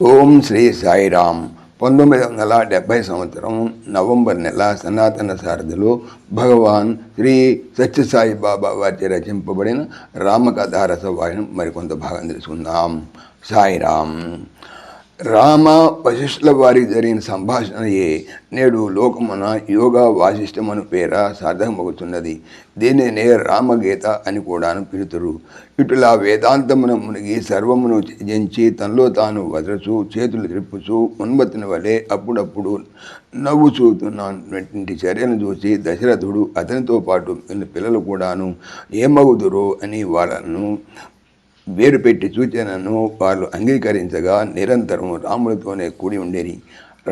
ఓం శ్రీ సాయిరామ్. 1970 సంవత్సరం నవంబర్ నెల సనాతన సారథిలో భగవాన్ శ్రీ సత్యసాయి బాబా వారి రచింపబడిన రామకథారస వాయనం మరికొంత భాగం తెలుసుకుందాం. సాయిరామ్. రామ వశిష్ఠుల వారికి జరిగిన సంభాషణయే నేడు లోకమున యోగా వాసిష్టమను పేర సార్థకమవుతున్నది. దీనినే రామగీత అని కూడాను పిలుతురు. ఇటులా వేదాంతమున మునిగి సర్వమును త్యజించి తనలో తాను వదలుచు చేతులు త్రిప్పుచు ఉన్మత్తిని వలె అప్పుడప్పుడు నవ్వుచూతున్నటువంటి చర్యను చూసి దశరథుడు అతనితో పాటు పిల్లలు కూడాను ఏమవుదురో అని వాళ్ళను వేరు పెట్టి సూచనను వాళ్ళు అంగీకరించగా నిరంతరం రాములతోనే కూడి ఉండేది.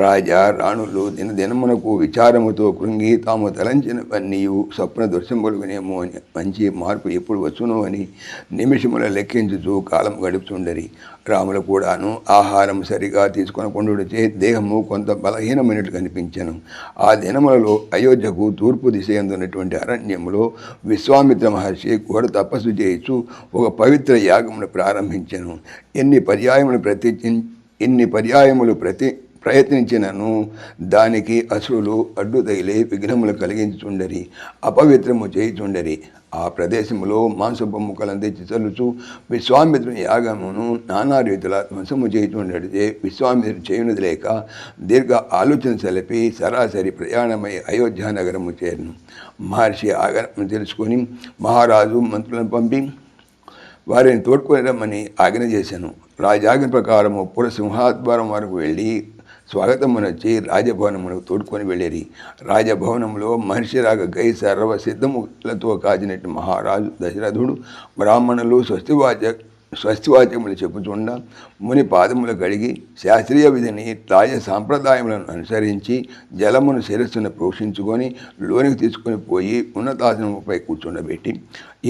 రాజా రాణులు దినదినమునకు విచారముతో కృంగి తాము తలంచినవన్నీ స్వప్న దృశ్యములుగునేమో అని మంచి మార్పు ఎప్పుడు వచ్చును అని నిమిషముల లెక్కించుచూ కాలం గడుపుతుండరి. రాములు కూడాను ఆహారం సరిగా తీసుకొనకుండుచే దేహము కొంత బలహీనమైనట్టు కనిపించను. ఆ దినములలో అయోధ్యకు తూర్పు దిశ ఎందున్నటువంటి అరణ్యములో విశ్వామిత్ర మహర్షి ఘోర తపస్సు చేయించు ఒక పవిత్ర యాగమును ప్రారంభించను. ఎన్ని పర్యాయములు ప్రయత్నించినను దానికి అసురులు అడ్డు తగిలే విఘ్నములు కలిగించుండరి, అపవిత్రము చేయుచుండరి. ఆ ప్రదేశములో మాంసపు ముక్కలను తెచ్చి చల్లుచు విశ్వామిత్రుని యాగమును నానా రీతుల ధ్వంసము చేయుచుండడితే విశ్వామిత్రుడు చేయునది లేక దీర్ఘ ఆలోచన సెలిపి సరాసరి ప్రయాణమై అయోధ్య నగరము చేరును. మహర్షి ఆగమనం తెలుసుకొని మహారాజు మంత్రులను పంపి వారిని తోడ్కొని రమ్మని ఆజ్ఞ చేశాను. రాజాజ్ఞ ప్రకారము పురసింహాద్వారం వరకు వెళ్ళి స్వాగతమునొచ్చి రాజభవనమునకు తోడుకొని వెళ్ళేరి. రాజభవనంలో మహర్షి రాగ గై సర్వ సిద్ధములతో కాచినట్టు మహారాజు దశరథుడు బ్రాహ్మణులు స్వస్తివాచకములు చెప్పుచుండ ముని పాదములు కడిగి శాస్త్రీయ విధిని రాజ సాంప్రదాయములను అనుసరించి జలమును శిరస్సును పోషించుకొని లోనికి తీసుకొని పోయి ఉన్నతాసనముపై కూర్చుండబెట్టి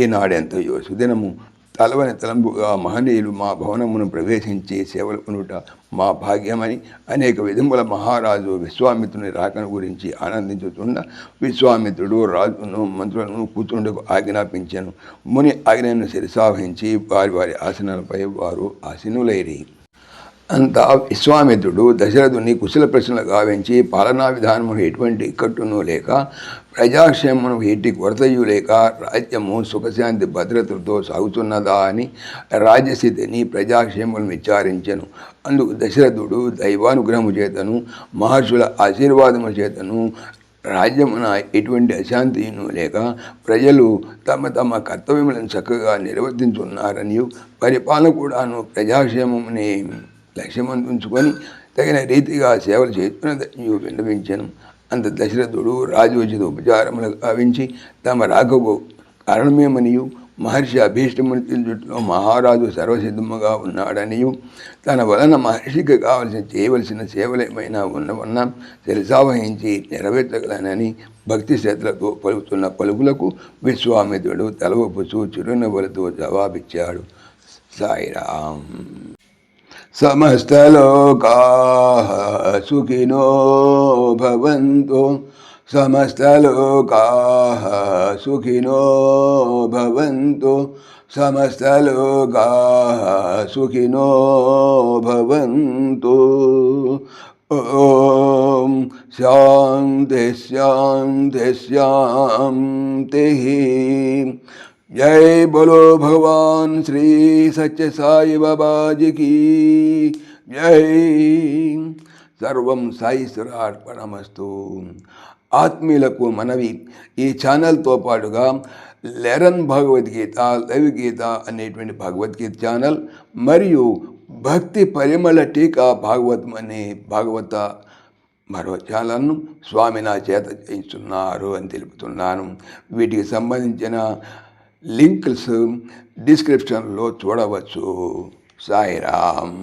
ఈనాడెంతయో సుదినము తలవని తలంపుగా మహనీయులు మా భవనమును ప్రవేశించి సేవలు కొనుట మా భాగ్యమని అనేక విధముల మహారాజు విశ్వామిత్రుని రాకను గురించి ఆనందించుతున్న విశ్వామిత్రుడు రాజును మంత్రులను కూర్చుండకు ఆజ్ఞాపించాను. ముని ఆజ్ఞను శిరసావహించి వారి వారి ఆసనాలపై వారు ఆసీనులైరి. అంతా విశ్వామిత్రుడు దశరథుని కుశల ప్రశ్నలు గావించి పాలనా విధానమును ఎటువంటి ఇక్కట్టును లేక ప్రజాక్షేమము ఎట్టి కొరతయు లేక రాజ్యము సుఖశాంతి భద్రతలతో సాగుతున్నదా అని రాజ్యస్థితిని ప్రజాక్షేమములను విచారించెను. అందుకు దశరథుడు దైవానుగ్రహము చేతను మహర్షుల ఆశీర్వాదము చేతను రాజ్యమున ఎటువంటి అశాంతిను లేక ప్రజలు తమ తమ కర్తవ్యములను చక్కగా నిర్వర్తించున్నారని పరిపాలన కూడాను ప్రజాక్షేమముని లక్ష్యమందుంచుకొని తగిన రీతిగా సేవలు చేస్తున్నదని విన్నవించను. అంత దశరథుడు రాజోచిత ఉపచారములు గావించి తమ రాకకు కారణమేమనియు మహర్షి అభీష్టమును తెలుసుట్లో మహారాజు సర్వసిద్ధముగా ఉన్నాడనియు తన వలన మహర్షికి చేయవలసిన సేవలేమైనా ఉన్నవన్నా శిరసావహించి నెరవేర్చగలనని భక్తి శ్రద్ధలతో పలుకుతున్న పలుకులకు విశ్వామిత్రుడు తలవపుచు చిరునవ్వులతో జవాబిచ్చాడు. సాయిరామ్. సమస్తలోకాః సుఖినో భవంతు, సమస్తలోకాః సుఖినో భవంతు, సమస్తలోకాః సుఖినో భవంతు. ఓం శాంతి శాంతి శాంతి. जय बोलो भगवान श्री सच्चे साई बाबा जी की जय. सर्वं సాయిశ్వరార్పణమస్తు. ఆత్మీయులకు మనవి, ఈ ఛానల్తో పాటుగా లెరన్ భగవద్గీత, లైవ్ గీత అనేటువంటి భగవద్గీత ఛానల్ మరియు భక్తి పరిమళ టీకా భాగవతం అనే భాగవత మరో ఛానల్ను స్వామి నా చేత చేయిస్తున్నారు అని తెలుపుతున్నాను. వీటికి సంబంధించిన లింక్స్ డిస్క్రిప్షన్లో చూడవచ్చు. సాయిరామ్.